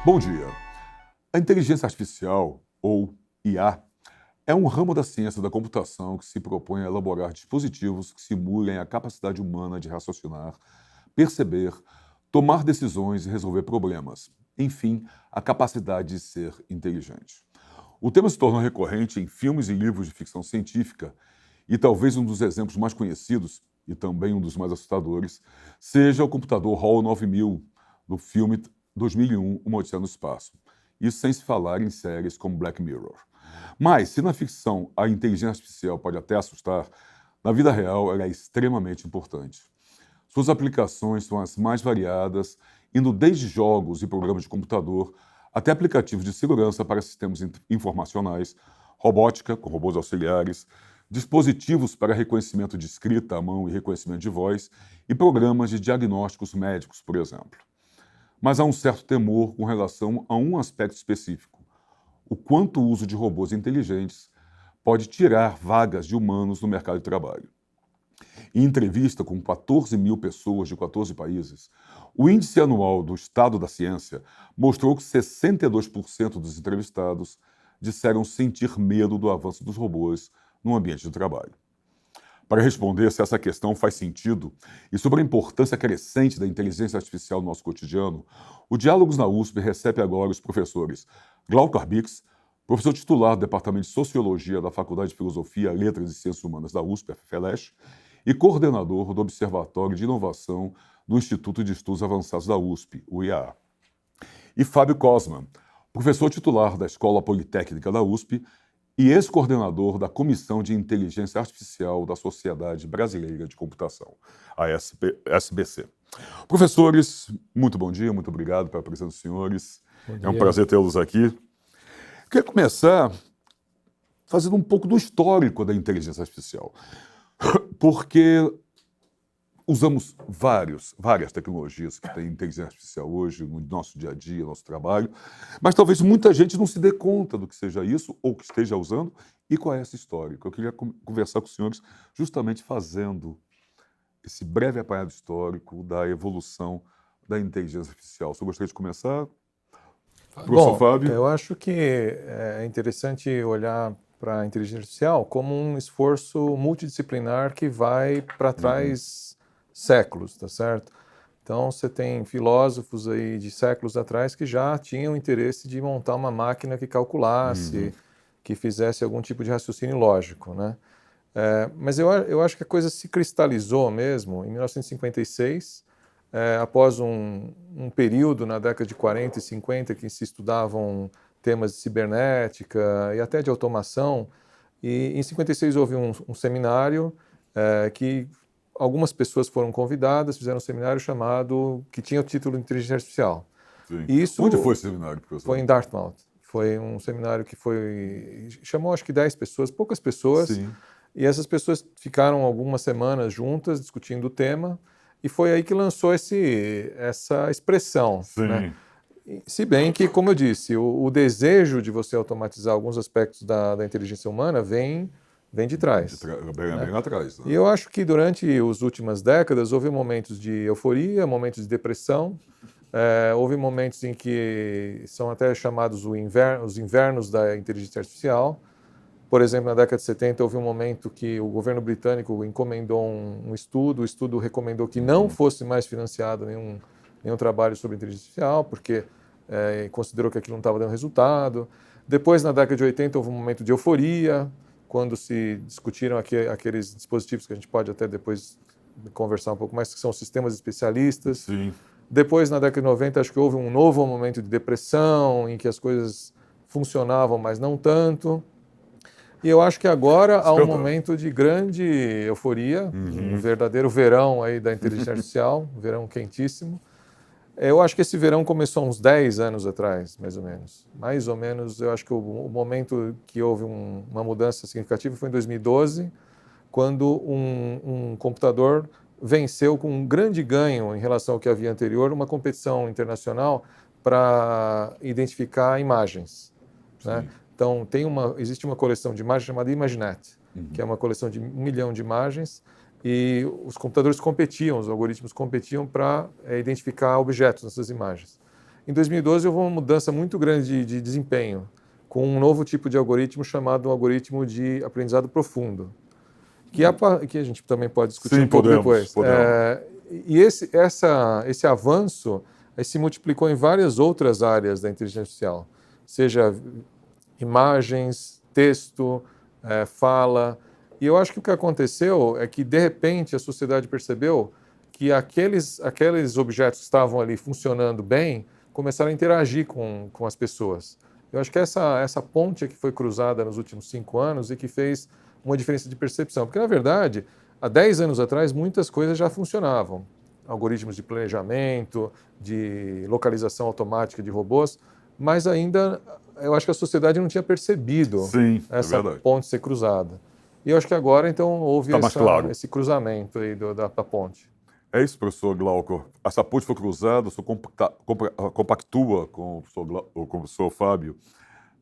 Bom dia. A inteligência artificial, ou IA, é um ramo da ciência da computação que se propõe a elaborar dispositivos que simulem a capacidade humana de raciocinar, perceber, tomar decisões e resolver problemas. Enfim, a capacidade de ser inteligente. O tema se tornou recorrente em filmes e livros de ficção científica, e talvez um dos exemplos mais conhecidos, e também um dos mais assustadores, seja o computador HAL 9000, do filme 2001, Uma Odisseia no Espaço. Isso sem se falar em séries como Black Mirror. Mas, se na ficção a inteligência artificial pode até assustar, na vida real ela é extremamente importante. Suas aplicações são as mais variadas, indo desde jogos e programas de computador até aplicativos de segurança para sistemas informacionais, robótica, com robôs auxiliares, dispositivos para reconhecimento de escrita à mão e reconhecimento de voz, e programas de diagnósticos médicos, por exemplo. Mas há um certo temor com relação a um aspecto específico: o quanto o uso de robôs inteligentes pode tirar vagas de humanos no mercado de trabalho. Em entrevista com 14 mil pessoas de 14 países, o Índice Anual do Estado da Ciência mostrou que 62% dos entrevistados disseram sentir medo do avanço dos robôs no ambiente de trabalho. Para responder se essa questão faz sentido e sobre a importância crescente da inteligência artificial no nosso cotidiano, o Diálogos na USP recebe agora os professores Glauco Arbix, professor titular do Departamento de Sociologia da Faculdade de Filosofia, Letras e Ciências Humanas da USP, FFLESH, e coordenador do Observatório de Inovação do Instituto de Estudos Avançados da USP, o IAA. E Fábio Cosman, professor titular da Escola Politécnica da USP e ex-coordenador da Comissão de Inteligência Artificial da Sociedade Brasileira de Computação, a SBC. Professores, muito bom dia, muito obrigado pela presença dos senhores. É um prazer tê-los aqui. Queria começar fazendo um pouco do histórico da inteligência artificial, porque usamos várias tecnologias que têm inteligência artificial hoje no nosso dia a dia, no nosso trabalho, mas talvez muita gente não se dê conta do que seja isso ou que esteja usando e qual é esse histórico. Eu queria conversar com os senhores justamente fazendo esse breve apanhado histórico da evolução da inteligência artificial. Você gostaria de começar? Professor Fábio? Eu acho que é interessante olhar para a inteligência artificial como um esforço multidisciplinar que vai para trás séculos, tá certo? Então, você tem filósofos aí de séculos atrás que já tinham interesse de montar uma máquina que calculasse, que fizesse algum tipo de raciocínio lógico, né? Mas eu acho que a coisa se cristalizou mesmo em 1956, após um período na década de 40 e 50 que se estudavam temas de cibernética e até de automação, e em 56 houve um seminário que algumas pessoas foram convidadas, fizeram um seminário que tinha o título de Inteligência Artificial. Isso, onde foi esse seminário, professor? Foi em Dartmouth. Foi um seminário que chamou acho que 10 pessoas, poucas pessoas, Sim. E essas pessoas ficaram algumas semanas juntas discutindo o tema, e foi aí que lançou essa expressão. Sim. Né? Se bem que, como eu disse, o desejo de você automatizar alguns aspectos da inteligência humana vem de trás. Bem atrás. Né? E eu acho que durante as últimas décadas houve momentos de euforia, momentos de depressão, houve momentos em que são até chamados os invernos da inteligência artificial. Por exemplo, na década de 70 houve um momento que o governo britânico encomendou um estudo, o estudo recomendou que não fosse mais financiado nenhum trabalho sobre inteligência artificial, porque considerou que aquilo não estava dando resultado. Depois, na década de 80, houve um momento de euforia, quando se discutiram aqueles dispositivos que a gente pode até depois conversar um pouco mais, que são os sistemas especialistas. Sim. Depois, na década de 90, acho que houve um novo momento de depressão, em que as coisas funcionavam, mas não tanto. E eu acho que agora há um momento de grande euforia, um verdadeiro verão aí da inteligência artificial, um verão quentíssimo. Eu acho que esse verão começou há uns 10 anos atrás, mais ou menos. Mais ou menos, eu acho que o momento que houve uma mudança significativa foi em 2012, quando um computador venceu com um grande ganho em relação ao que havia anterior, uma competição internacional para identificar imagens. Né? Então, existe uma coleção de imagens chamada ImageNet, que é uma coleção de 1 milhão de imagens, e os computadores competiam, os algoritmos competiam para identificar objetos nessas imagens. Em 2012 houve uma mudança muito grande de desempenho, com um novo tipo de algoritmo chamado algoritmo de aprendizado profundo, que a gente também pode discutir um pouco depois. E esse avanço se multiplicou em várias outras áreas da inteligência artificial, seja imagens, texto, fala. E eu acho que o que aconteceu é que, de repente, a sociedade percebeu que aqueles objetos que estavam ali funcionando bem começaram a interagir com as pessoas. Eu acho que essa ponte é que foi cruzada nos últimos 5 anos e que fez uma diferença de percepção. Porque, na verdade, há 10 anos atrás, muitas coisas já funcionavam. Algoritmos de planejamento, de localização automática de robôs, mas ainda eu acho que a sociedade não tinha percebido essa ponte ser cruzada. E eu acho que agora, então, houve esse cruzamento aí da ponte. É isso, professor Glauco. Essa ponte foi cruzada, o senhor compactua com o professor Fábio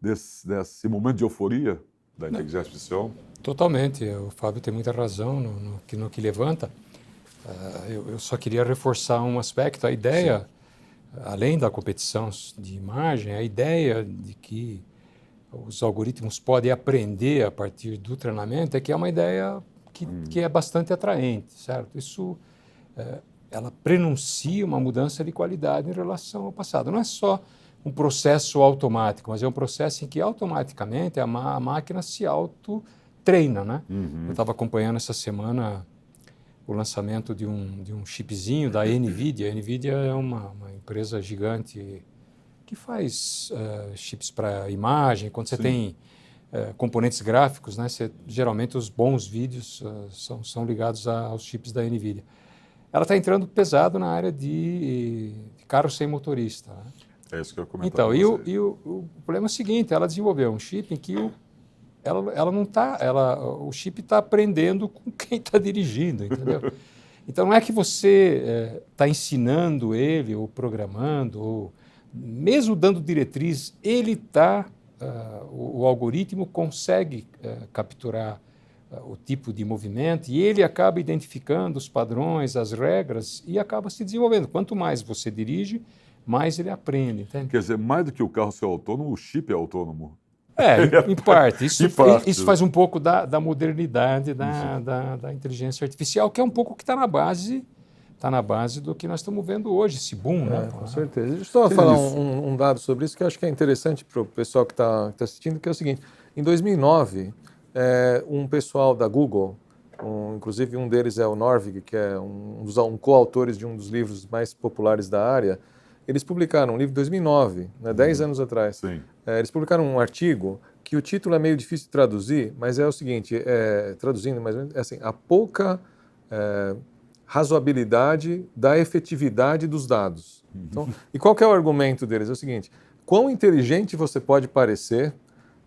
desse momento de euforia da inteligência artificial? Totalmente. O Fábio tem muita razão no que levanta. Eu só queria reforçar um aspecto. A ideia, além da competição de imagem, a ideia de que os algoritmos podem aprender a partir do treinamento é que é uma ideia que é bastante atraente, certo? Isso, ela prenuncia uma mudança de qualidade em relação ao passado. Não é só um processo automático, mas é um processo em que automaticamente a máquina se auto-treina, né? Eu estava acompanhando essa semana o lançamento de um chipzinho da NVIDIA. A NVIDIA é uma empresa gigante que faz chips para imagem. Quando você tem componentes gráficos, né, geralmente os bons vídeos são ligados aos chips da NVIDIA. Ela está entrando pesado na área de carro sem motorista. Né? É isso que eu comentava. Então, e o problema é o seguinte, ela desenvolveu um chip em que o chip está aprendendo com quem está dirigindo, entendeu? Então, não é que você está ensinando ele, ou programando, ou mesmo dando diretriz, o algoritmo consegue capturar o tipo de movimento e ele acaba identificando os padrões, as regras e acaba se desenvolvendo. Quanto mais você dirige, mais ele aprende. Entende? Quer dizer, mais do que o carro ser autônomo, o chip é autônomo. Em parte. Isso faz um pouco da modernidade da inteligência artificial, que é um pouco o que está na base do que nós estamos vendo hoje, esse boom. Né? Com certeza. Deixa eu só falar um dado sobre isso que eu acho que é interessante para o pessoal que está assistindo, que é o seguinte. Em 2009, um pessoal da Google, inclusive um deles é o Norvig, que é um coautores de um dos livros mais populares da área, eles publicaram um livro em 2009, 10 anos atrás. Eles publicaram um artigo que o título é meio difícil de traduzir, mas é o seguinte, traduzindo mais ou menos, é assim, a pouca razoabilidade da efetividade dos dados. Então, e qual que é o argumento deles? É o seguinte, quão inteligente você pode parecer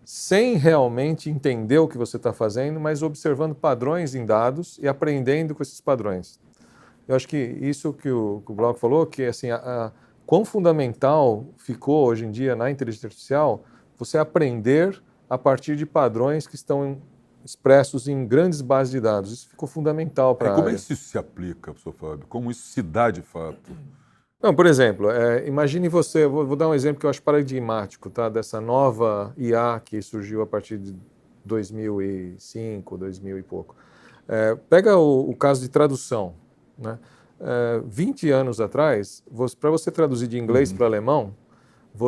sem realmente entender o que você está fazendo, mas observando padrões em dados e aprendendo com esses padrões. Eu acho que isso que o Glauco falou, que assim, quão fundamental ficou hoje em dia na inteligência artificial você aprender a partir de padrões que estão expressos em grandes bases de dados. Isso ficou fundamental para a área. Como isso se aplica, professor Fábio? Como isso se dá de fato? Não, por exemplo, imagine você, vou dar um exemplo que eu acho paradigmático, tá? Dessa nova IA que surgiu a partir de 2005, 2000 e pouco. Pega o caso de tradução, né? 20 anos atrás, para você traduzir de inglês para alemão,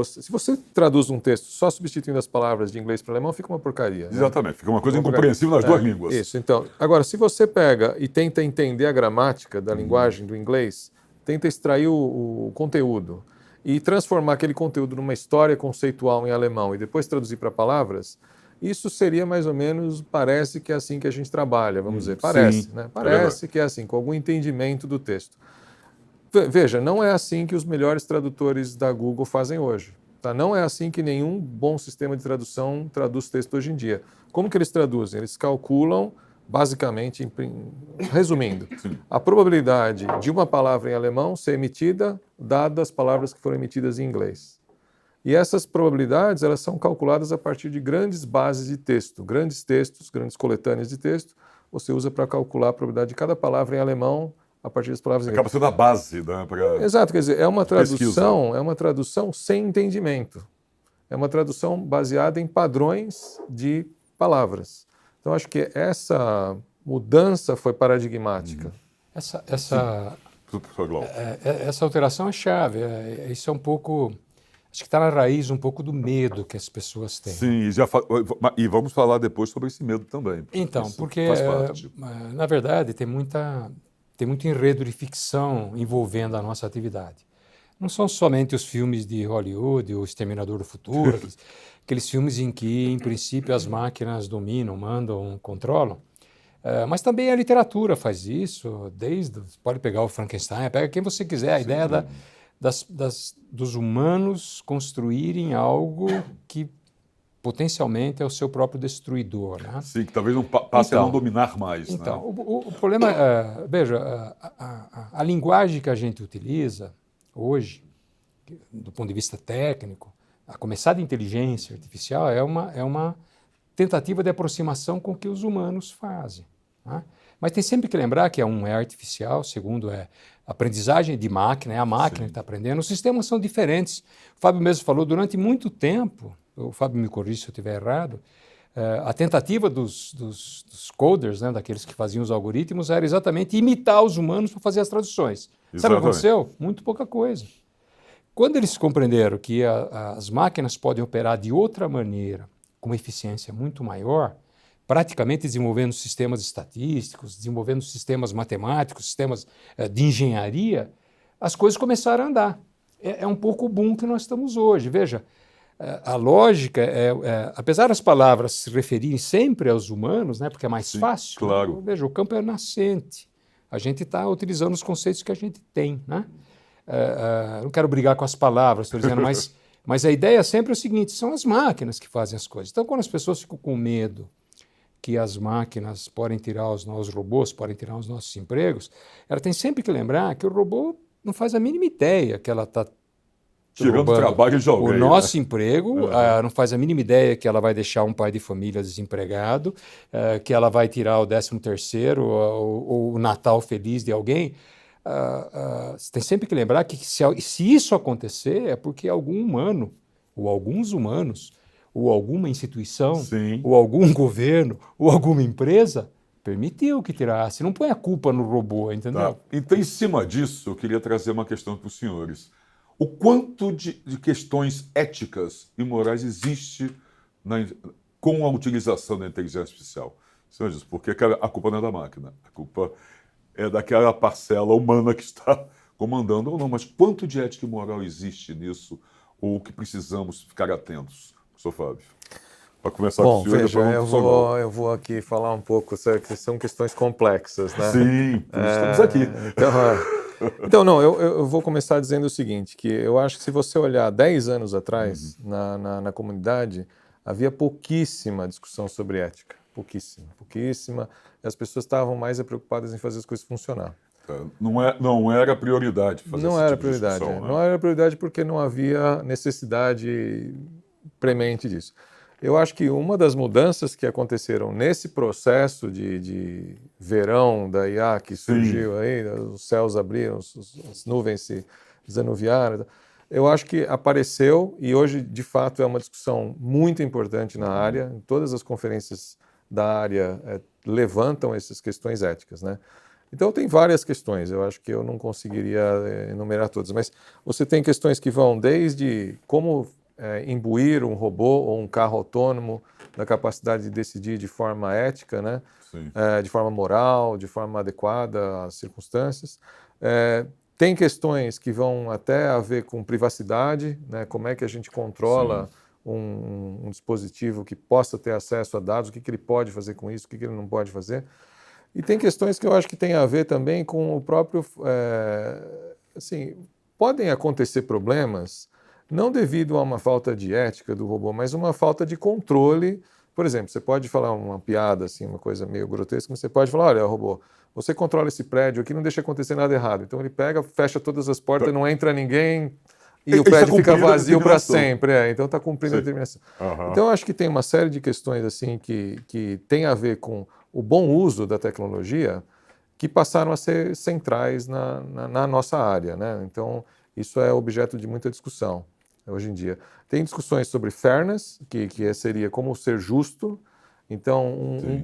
se você traduz um texto só substituindo as palavras de inglês para alemão, fica uma porcaria. Exatamente, fica uma coisa incompreensível nas duas línguas. Isso, então. Agora, se você pega e tenta entender a gramática da linguagem do inglês, tenta extrair o conteúdo e transformar aquele conteúdo numa história conceitual em alemão e depois traduzir para palavras, isso seria mais ou menos, parece que é assim que a gente trabalha, vamos dizer. Parece, sim, né? Parece que é assim, com algum entendimento do texto. Veja, não é assim que os melhores tradutores da Google fazem hoje. Tá? Não é assim que nenhum bom sistema de tradução traduz texto hoje em dia. Como que eles traduzem? Eles calculam, basicamente, resumindo, a probabilidade de uma palavra em alemão ser emitida dadas as palavras que foram emitidas em inglês. E essas probabilidades, elas são calculadas a partir de grandes bases de texto, grandes textos, grandes coletâneas de texto. Você usa para calcular a probabilidade de cada palavra em alemão a partir das palavras Acaba sendo a base, né? Exato, quer dizer, é uma pesquisa. tradução sem entendimento. É uma tradução baseada em padrões de palavras. Então, acho que essa mudança foi paradigmática. Essa Professor Glauco. essa alteração é chave. Isso é um pouco... Acho que está na raiz um pouco do medo que as pessoas têm. Sim, e vamos falar depois sobre esse medo também. Então, Isso porque, faz parte. na verdade, tem muito enredo de ficção envolvendo a nossa atividade. Não são somente os filmes de Hollywood, o Exterminador do Futuro, aqueles filmes em que, em princípio, as máquinas dominam, mandam, controlam. Mas também a literatura faz isso, pode pegar o Frankenstein, pega quem você quiser, a ideia dos humanos construírem algo que potencialmente é o seu próprio destruidor, né? Sim, que talvez não passe a não dominar mais. Então, né? o problema é, veja, a linguagem que a gente utiliza hoje, do ponto de vista técnico, a começar de inteligência artificial, é uma tentativa de aproximação com o que os humanos fazem. Né? Mas tem sempre que lembrar que é artificial, segundo é aprendizagem de máquina, é a máquina que está aprendendo. Os sistemas são diferentes. O Fábio mesmo falou, durante muito tempo, o Fábio me corrige se eu estiver errado, a tentativa dos coders, né, daqueles que faziam os algoritmos, era exatamente imitar os humanos para fazer as traduções. Exatamente. Sabe o que aconteceu? Muito pouca coisa. Quando eles compreenderam que as máquinas podem operar de outra maneira, com uma eficiência muito maior, praticamente desenvolvendo sistemas estatísticos, desenvolvendo sistemas matemáticos, sistemas de engenharia, as coisas começaram a andar. É um pouco o boom que nós estamos hoje. Veja, a lógica apesar das palavras se referirem sempre aos humanos, né, porque é mais fácil, claro. Né? Veja, o campo é nascente. A gente está utilizando os conceitos que a gente tem. Né? Não quero brigar com as palavras, estou dizendo, mas a ideia sempre é o seguinte, são as máquinas que fazem as coisas. Então, quando as pessoas ficam com medo que as máquinas podem tirar os robôs podem tirar os nossos empregos, ela tem sempre que lembrar que o robô não faz a mínima ideia que ela está tirando o trabalho de alguém. O nosso emprego, não faz a mínima ideia que ela vai deixar um pai de família desempregado, que ela vai tirar o 13º ou o Natal feliz de alguém. Você tem sempre que lembrar que se isso acontecer é porque algum humano, ou alguns humanos, ou alguma instituição, ou algum governo, ou alguma empresa permitiu que tirasse. Não põe a culpa no robô, entendeu? Tá. Então, em cima disso, eu queria trazer uma questão para os senhores. O quanto de questões éticas e morais existe com a utilização da inteligência artificial? Senhores, porque a culpa não é da máquina, a culpa é daquela parcela humana que está comandando ou não. Mas quanto de ética e moral existe nisso, ou que precisamos ficar atentos? Professor Fábio, para começar com o senhor, veja, eu vou aqui falar um pouco, que são questões complexas, né? Sim, estamos aqui. Então, não, eu vou começar dizendo o seguinte, que eu acho que se você olhar 10 anos atrás, na comunidade, havia pouquíssima discussão sobre ética, pouquíssima, e as pessoas estavam mais preocupadas em fazer as coisas funcionar. Não era prioridade fazer não esse era tipo prioridade, de discussão, né? Não era prioridade porque não havia necessidade premente disso. Eu acho que uma das mudanças que aconteceram nesse processo de verão da IA que surgiu aí, os céus abriram, as nuvens se desanuviaram, eu acho que apareceu e hoje, de fato, é uma discussão muito importante na área. Todas as conferências da área levantam essas questões éticas, né? Então, tem várias questões, eu acho que eu não conseguiria enumerar todas, mas você tem questões que vão desde como imbuir um robô ou um carro autônomo da capacidade de decidir de forma ética, né? De forma moral, de forma adequada às circunstâncias. Tem questões que vão até a ver com privacidade, né? Como é que a gente controla um dispositivo que possa ter acesso a dados, o que ele pode fazer com isso, o que ele não pode fazer. E tem questões que eu acho que tem a ver também com o próprio... assim, podem acontecer problemas não devido a uma falta de ética do robô, mas uma falta de controle. Por exemplo, você pode falar uma piada, assim, uma coisa meio grotesca, mas você pode falar, olha, robô, você controla esse prédio aqui, não deixa acontecer nada errado. Então ele pega, fecha todas as portas, não entra ninguém e o prédio fica vazio para sempre. Então está cumprindo a determinação. Então eu acho que tem uma série de questões assim que tem a ver com o bom uso da tecnologia, que passaram a ser centrais na nossa área, né? Então, isso é objeto de muita discussão hoje em dia. Tem discussões sobre fairness, que seria como ser justo. Então,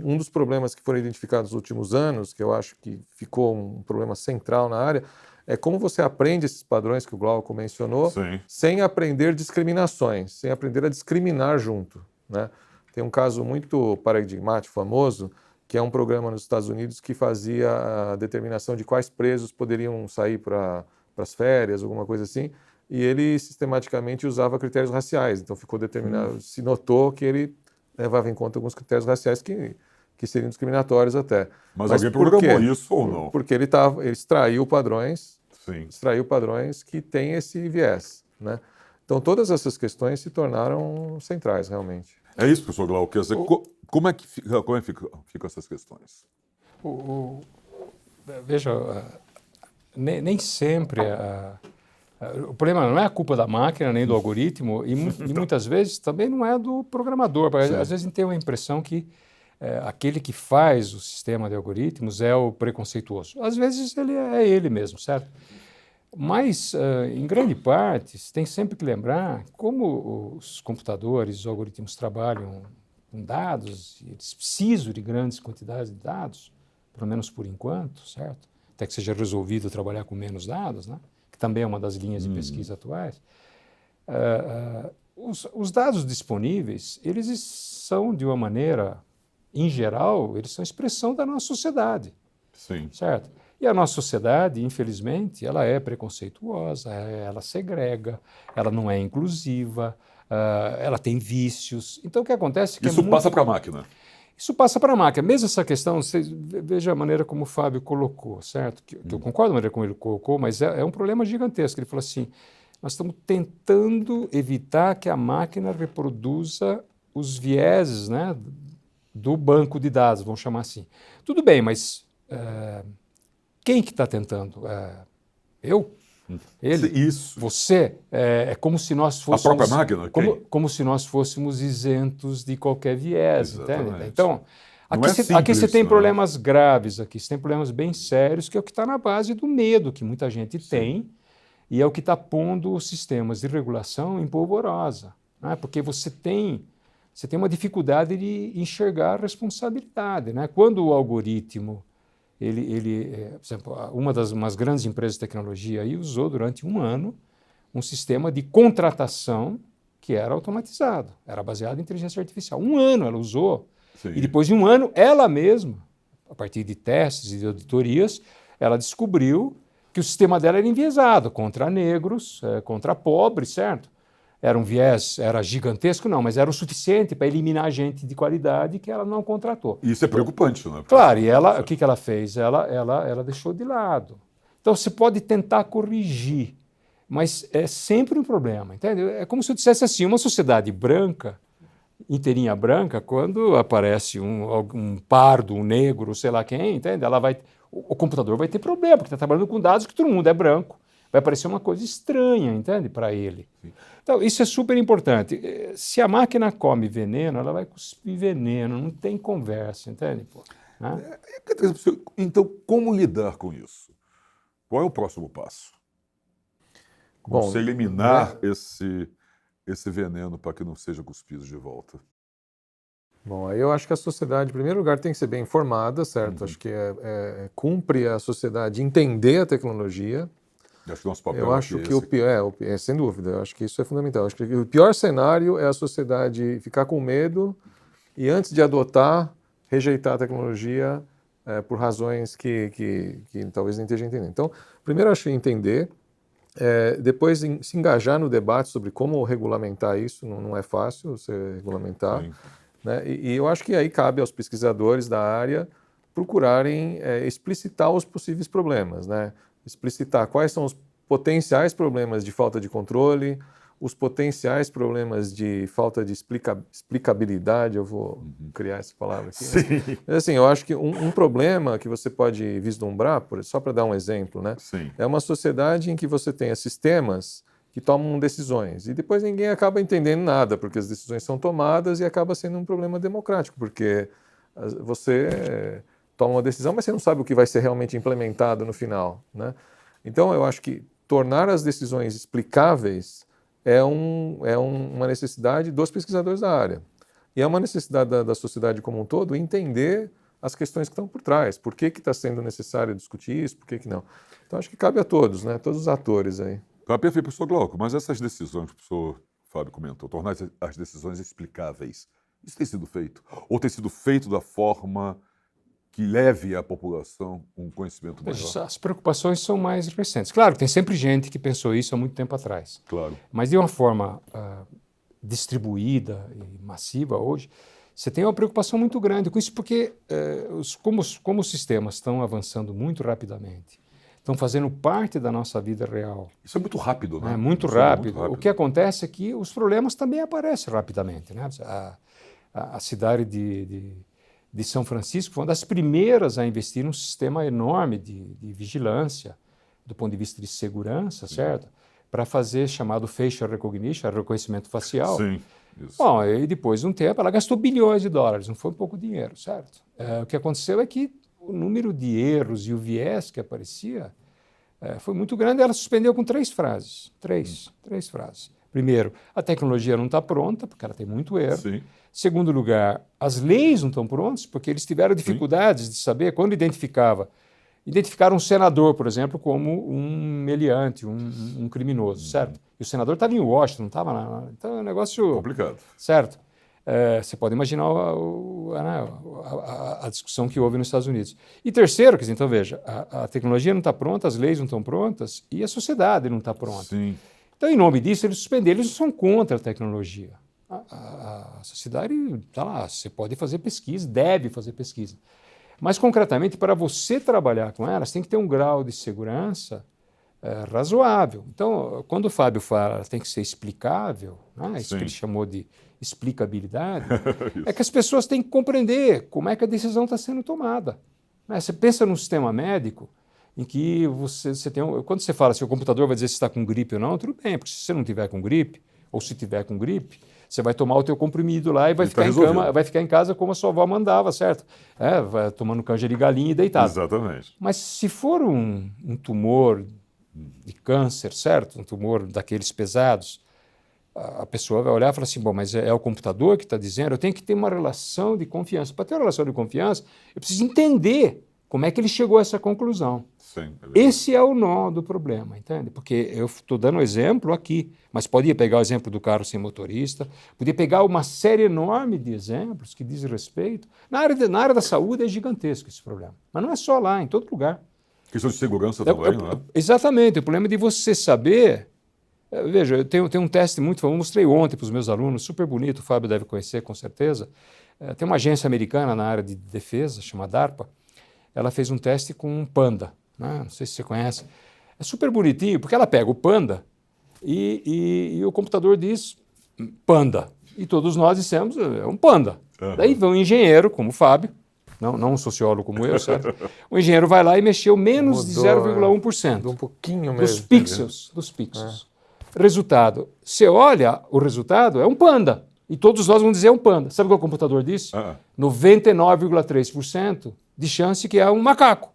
um dos problemas que foram identificados nos últimos anos, que eu acho que ficou um problema central na área, é como você aprende esses padrões que o Glauco mencionou, sem aprender discriminações, sem aprender a discriminar junto, né? Tem um caso muito paradigmático, famoso, que é um programa nos Estados Unidos que fazia a determinação de quais presos poderiam sair para as férias, alguma coisa assim, e ele sistematicamente usava critérios raciais. Então ficou determinado, se notou que ele levava em conta alguns critérios raciais que seriam discriminatórios até. Mas alguém programou isso ou não? Porque ele extraiu padrões que têm esse viés, né? Então todas essas questões se tornaram centrais, realmente. É isso, professor Glauco. Quer dizer, como é que ficam essas questões? Veja, nem sempre o problema não é a culpa da máquina nem do algoritmo e muitas vezes também não é do programador. Às vezes a gente tem uma impressão que aquele que faz o sistema de algoritmos é o preconceituoso. Às vezes ele é ele mesmo, certo? Mas, em grande parte, você tem sempre que lembrar como os computadores, os algoritmos trabalham com dados, e eles precisam de grandes quantidades de dados, pelo menos por enquanto, certo? Até que seja resolvido trabalhar com menos dados, né? Que também é uma das linhas de pesquisa atuais. Os dados disponíveis, eles são, de uma maneira, em geral, eles são expressão da nossa sociedade. Sim. Certo? E a nossa sociedade, infelizmente, ela é preconceituosa, ela segrega, ela não é inclusiva, ela tem vícios. Então, o que acontece é que isso passa para a máquina. Isso passa para a máquina. Mesmo essa questão, vocês vejam a maneira como o Fábio colocou, certo? Que eu concordo com a maneira como ele colocou, mas é um problema gigantesco. Ele falou assim, nós estamos tentando evitar que a máquina reproduza os vieses, né, do banco de dados, vamos chamar assim. Tudo bem, mas quem que está tentando? Eu? Ele? Isso. Você? É como se nós fôssemos... A própria máquina? Como se nós fôssemos isentos de qualquer viés, entende? Então, simples, aqui você tem problemas graves, aqui você tem problemas bem sérios, que é o que está na base do medo que muita gente tem, e é o que está pondo os sistemas de regulação em polvorosa, né? Porque você tem uma dificuldade de enxergar a responsabilidade, né? Quando o algoritmo, por exemplo, umas grandes empresas de tecnologia aí usou durante um ano um sistema de contratação que era automatizado, era baseado em inteligência artificial. Um ano ela usou, e depois de um ano, ela mesma, a partir de testes e de auditorias, ela descobriu que o sistema dela era enviesado contra negros, contra pobres, certo? Era um viés, era gigantesco, não, mas era o suficiente para eliminar gente de qualidade que ela não contratou. Isso é preocupante, né? Claro, e o que ela fez? Ela deixou de lado. Então, você pode tentar corrigir, mas é sempre um problema, entende? É como se eu dissesse assim, uma sociedade branca, inteirinha branca, quando aparece um pardo, um negro, sei lá quem, entende? O computador vai ter problema, porque está trabalhando com dados que todo mundo é branco. Vai parecer uma coisa estranha, entende, para ele. Então, isso é super importante. Se a máquina come veneno, ela vai cuspir veneno, não tem conversa, entende? Pô, né? Então, como lidar com isso? Qual é o próximo passo? Como você eliminar esse veneno para que não seja cuspido de volta? Bom, aí eu acho que a sociedade, em primeiro lugar, tem que ser bem informada, certo? Acho que cumpre a sociedade entender a tecnologia. Acho que nosso papel eu acho que o pior, sem dúvida, eu acho que isso é fundamental. Eu acho que o pior cenário é a sociedade ficar com medo e, antes de adotar, rejeitar a tecnologia por razões que talvez nem esteja entendendo. Então, primeiro, eu acho que entender, depois se engajar no debate sobre como regulamentar isso, não é fácil você regulamentar, né? E eu acho que aí cabe aos pesquisadores da área procurarem explicitar os possíveis problemas, né? Explicitar quais são os potenciais problemas de falta de controle, os potenciais problemas de falta de explicabilidade, eu vou criar essa palavra aqui. Sim. Mas, assim, eu acho que um problema que você pode vislumbrar, só para dar um exemplo, né? É uma sociedade em que você tenha sistemas que tomam decisões e depois ninguém acaba entendendo nada, porque as decisões são tomadas e acaba sendo um problema democrático, porque você toma uma decisão, mas você não sabe o que vai ser realmente implementado no final, né? Então, eu acho que tornar as decisões explicáveis é uma necessidade dos pesquisadores da área. E é uma necessidade da sociedade como um todo entender as questões que estão por trás. Por que está sendo necessário discutir isso, por que não? Então, acho que cabe a todos, né? Todos os atores aí. Tá perfeito, professor Glauco, mas essas decisões que o professor Fábio comentou, tornar as decisões explicáveis, isso tem sido feito? Ou tem sido feito da forma que leve à população um conhecimento maior? As preocupações são mais recentes. Claro, tem sempre gente que pensou isso há muito tempo atrás. Claro. Mas de uma forma distribuída e massiva hoje, você tem uma preocupação muito grande com isso, porque como os sistemas estão avançando muito rapidamente, estão fazendo parte da nossa vida real. Isso é muito rápido, né? Muito Isso é rápido. muito rápido. O que acontece é que os problemas também aparecem rapidamente, né? A cidade de São Francisco foi uma das primeiras a investir num sistema enorme de vigilância, do ponto de vista de segurança, certo? Para fazer chamado facial recognition, reconhecimento facial. Sim, isso. Bom, e depois de um tempo ela gastou bilhões de dólares, não foi pouco dinheiro, certo? O que aconteceu é que o número de erros e o viés que aparecia foi muito grande. Ela suspendeu com 3 frases. Três frases. Primeiro, a tecnologia não está pronta, porque ela tem muito erro. Sim. Segundo lugar, as leis não estão prontas, porque eles tiveram dificuldades de saber quando identificaram um senador, por exemplo, como um meliante, um criminoso, certo? E o senador estava em Washington, não estava lá. Então é um negócio... Complicado. Certo? Você pode imaginar a discussão que houve nos Estados Unidos. E terceiro, quer dizer, então veja, a tecnologia não está pronta, as leis não estão prontas e a sociedade não está pronta. Sim. Então, em nome disso, eles suspenderam, eles não são contra a tecnologia. A sociedade está lá, você pode fazer pesquisa, deve fazer pesquisa. Mas, concretamente, para você trabalhar com elas, tem que ter um grau de segurança razoável. Então, quando o Fábio fala tem que ser explicável, né, isso que ele chamou de explicabilidade, é que as pessoas têm que compreender como é que a decisão está sendo tomada. Né? Você pensa num sistema médico em que você tem... Quando você fala se o computador vai dizer se está com gripe ou não, tudo bem, porque se você não tiver com gripe, ou se tiver com gripe, você vai tomar o teu comprimido lá e vai ficar em cama, vai ficar em casa como a sua avó mandava, certo? Vai tomando canja de galinha e deitado. Exatamente. Mas se for um tumor de câncer, certo? Um tumor daqueles pesados, a pessoa vai olhar e falar assim, bom, mas é o computador que está dizendo, eu tenho que ter uma relação de confiança. Para ter uma relação de confiança, eu preciso entender como é que ele chegou a essa conclusão. Sim, Esse é o nó do problema, entende? Porque eu estou dando exemplo aqui, mas podia pegar o exemplo do carro sem motorista, podia pegar uma série enorme de exemplos que diz respeito. Na área da saúde é gigantesco esse problema, mas não é só lá, em todo lugar. Questão de segurança também, não é? Exatamente, o problema é de você saber... Veja, eu tenho um teste muito famoso, mostrei ontem para os meus alunos, super bonito, o Fábio deve conhecer com certeza. Tem uma agência americana na área de defesa, chamada DARPA, ela fez um teste com um panda, né? Não sei se você conhece. É super bonitinho, porque ela pega o panda e o computador diz panda. E todos nós dissemos, é um panda. Uhum. Daí vem um engenheiro, como o Fábio, não um sociólogo como eu, certo? O engenheiro vai lá e mexeu menos de 0,1%. Um pouquinho mesmo. Dos pixels. Resultado. Você olha o resultado, é um panda. E todos nós vamos dizer é um panda. Sabe o que o computador disse? 99,3% de chance que é um macaco.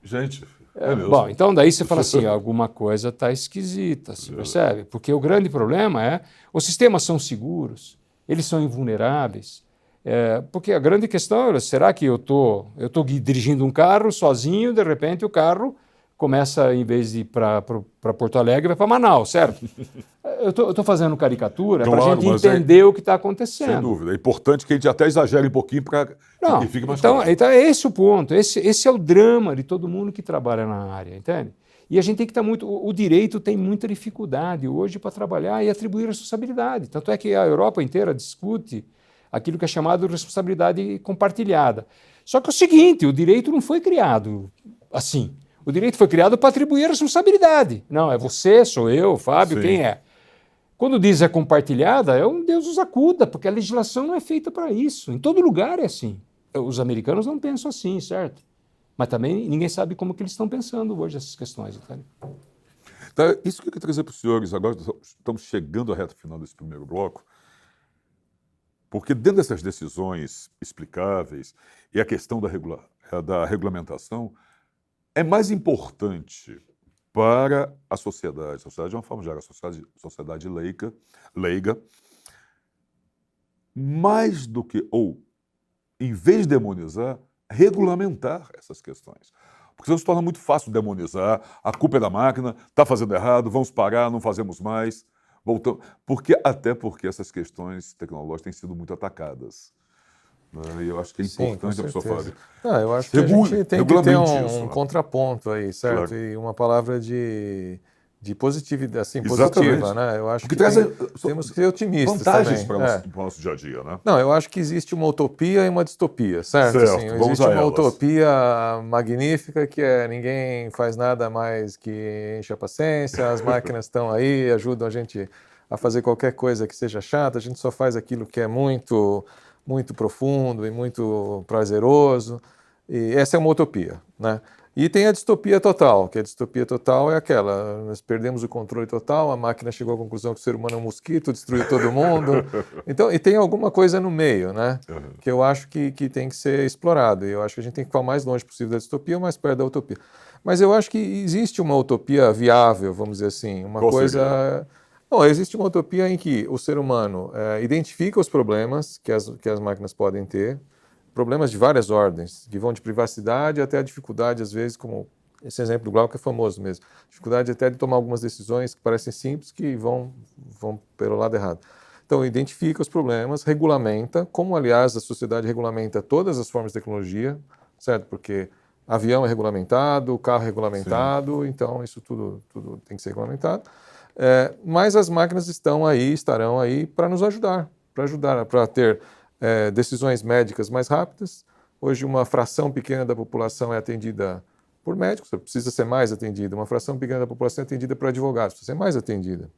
Gente, é mesmo. Bom, então daí você fala assim, alguma coisa está esquisita, você percebe? Porque o grande problema é, os sistemas são seguros, eles são invulneráveis. Porque a grande questão é, será que eu estou dirigindo um carro sozinho, de repente o carro começa, em vez de ir para Porto Alegre, vai para Manaus, certo? Eu estou fazendo caricatura para a gente entender o que está acontecendo. Sem dúvida. É importante que a gente até exagere um pouquinho para que fique mais claro. Então, é esse o ponto. Esse é o drama de todo mundo que trabalha na área, entende? E a gente tem que estar muito... O direito tem muita dificuldade hoje para trabalhar e atribuir responsabilidade. Tanto é que a Europa inteira discute aquilo que é chamado de responsabilidade compartilhada. Só que é o seguinte, o direito não foi criado assim. O direito foi criado para atribuir a responsabilidade. Não, é você, sou eu, Fábio, quem é? Quando diz é compartilhada, é um Deus nos acuda, porque a legislação não é feita para isso. Em todo lugar é assim. Os americanos não pensam assim, certo? Mas também ninguém sabe como que eles estão pensando hoje essas questões. Entende? Então, isso que eu queria trazer para os senhores, agora estamos chegando à reta final desse primeiro bloco, porque dentro dessas decisões explicáveis e a questão da da regulamentação é mais importante para a sociedade de uma forma geral, a sociedade leiga, mais do que, ou em vez de demonizar, regulamentar essas questões. Porque senão se torna muito fácil demonizar, a culpa é da máquina, está fazendo errado, vamos parar, não fazemos mais, voltamos. Até porque essas questões tecnológicas têm sido muito atacadas. E eu acho que é importante a pessoa falar. Eu acho que a gente tem que ter um contraponto aí, certo? Claro. E uma palavra de positividade, assim, Exatamente. positiva, né? Eu acho Porque que temos que ser otimistas vantagens também. para o nosso dia a dia, né? Não, eu acho que existe uma utopia e uma distopia, certo? Assim, existe uma utopia magnífica que ninguém faz nada mais que enche a paciência, as máquinas estão aí, ajudam a gente a fazer qualquer coisa que seja chata, a gente só faz aquilo que é muito profundo e muito prazeroso, e essa é uma utopia, né? E tem a distopia total, que a distopia total é aquela, nós perdemos o controle total, a máquina chegou à conclusão que o ser humano é um mosquito, destruiu todo mundo. Então, e tem alguma coisa no meio, né? Que eu acho que tem que ser explorado, e eu acho que a gente tem que ficar o mais longe possível da distopia, mais perto da utopia. Mas eu acho que existe uma utopia viável, vamos dizer assim, uma coisa... Não, existe uma utopia em que o ser humano identifica os problemas que as máquinas podem ter, problemas de várias ordens, que vão de privacidade até a dificuldade, às vezes, como esse exemplo do Glauco é famoso mesmo, dificuldade até de tomar algumas decisões que parecem simples que vão pelo lado errado. Então, identifica os problemas, regulamenta, como, aliás, a sociedade regulamenta todas as formas de tecnologia, certo? Porque avião é regulamentado, carro é regulamentado, sim. Então isso tudo tem que ser regulamentado. Mas as máquinas estarão aí para nos ajudar, para ter decisões médicas mais rápidas. Hoje uma fração pequena da população é atendida por médicos, precisa ser mais atendida. Uma fração pequena da população é atendida por advogados, precisa ser mais atendida.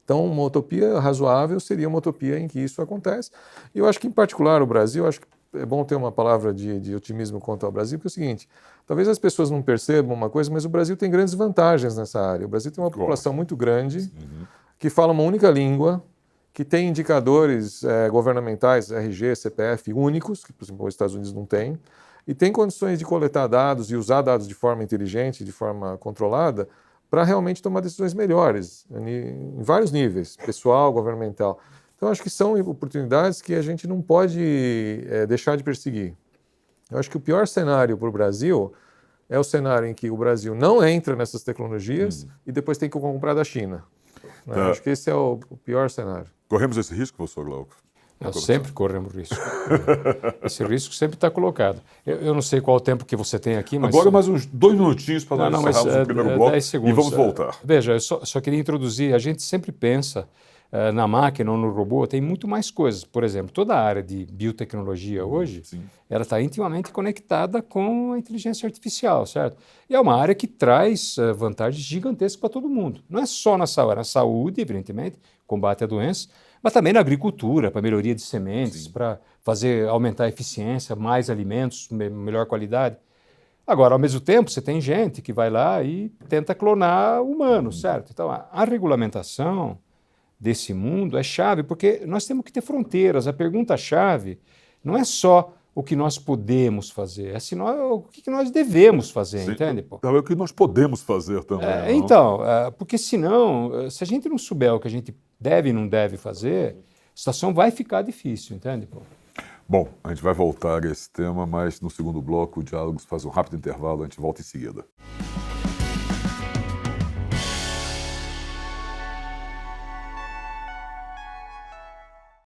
Então, uma utopia razoável seria uma utopia em que isso acontece. E eu acho que, em particular, o Brasil, acho que é bom ter uma palavra de otimismo quanto ao Brasil, porque é o seguinte, talvez as pessoas não percebam uma coisa, mas o Brasil tem grandes vantagens nessa área. O Brasil tem uma população muito grande, que fala uma única língua, que tem indicadores governamentais, RG, CPF, únicos, que, por exemplo, os Estados Unidos não têm, e tem condições de coletar dados e usar dados de forma inteligente, de forma controlada, para realmente tomar decisões melhores, em vários níveis, pessoal, governamental. Então, acho que são oportunidades que a gente não pode deixar de perseguir. Eu acho que o pior cenário para o Brasil é o cenário em que o Brasil não entra nessas tecnologias e depois tem que comprar da China. Né? Acho que esse é o pior cenário. Corremos esse risco, professor Glauco? Nós sempre corremos risco. Esse risco sempre está colocado. Eu não sei qual o tempo que você tem aqui, mas... Agora mais uns 2 minutinhos para nós encerrarmos o primeiro bloco 10 segundos. E vamos voltar. Veja, eu só queria introduzir, a gente sempre pensa na máquina ou no robô, tem muito mais coisas. Por exemplo, toda a área de biotecnologia hoje, ela está intimamente conectada com a inteligência artificial, certo? E é uma área que traz vantagens gigantescas para todo mundo. Não é só na saúde, evidentemente, combate à doença, mas também na agricultura, para melhoria de sementes, para aumentar a eficiência, mais alimentos, melhor qualidade. Agora, ao mesmo tempo, você tem gente que vai lá e tenta clonar humanos, certo? Então, a regulamentação desse mundo é chave, porque nós temos que ter fronteiras. A pergunta-chave não é só o que nós podemos fazer, é o que nós devemos fazer, entende? É o que nós podemos fazer também. Porque senão, se a gente não souber o que a gente deve e não deve fazer, a situação vai ficar difícil, entende? Bom, a gente vai voltar a esse tema, mas no segundo bloco o Diálogos faz um rápido intervalo, a gente volta em seguida.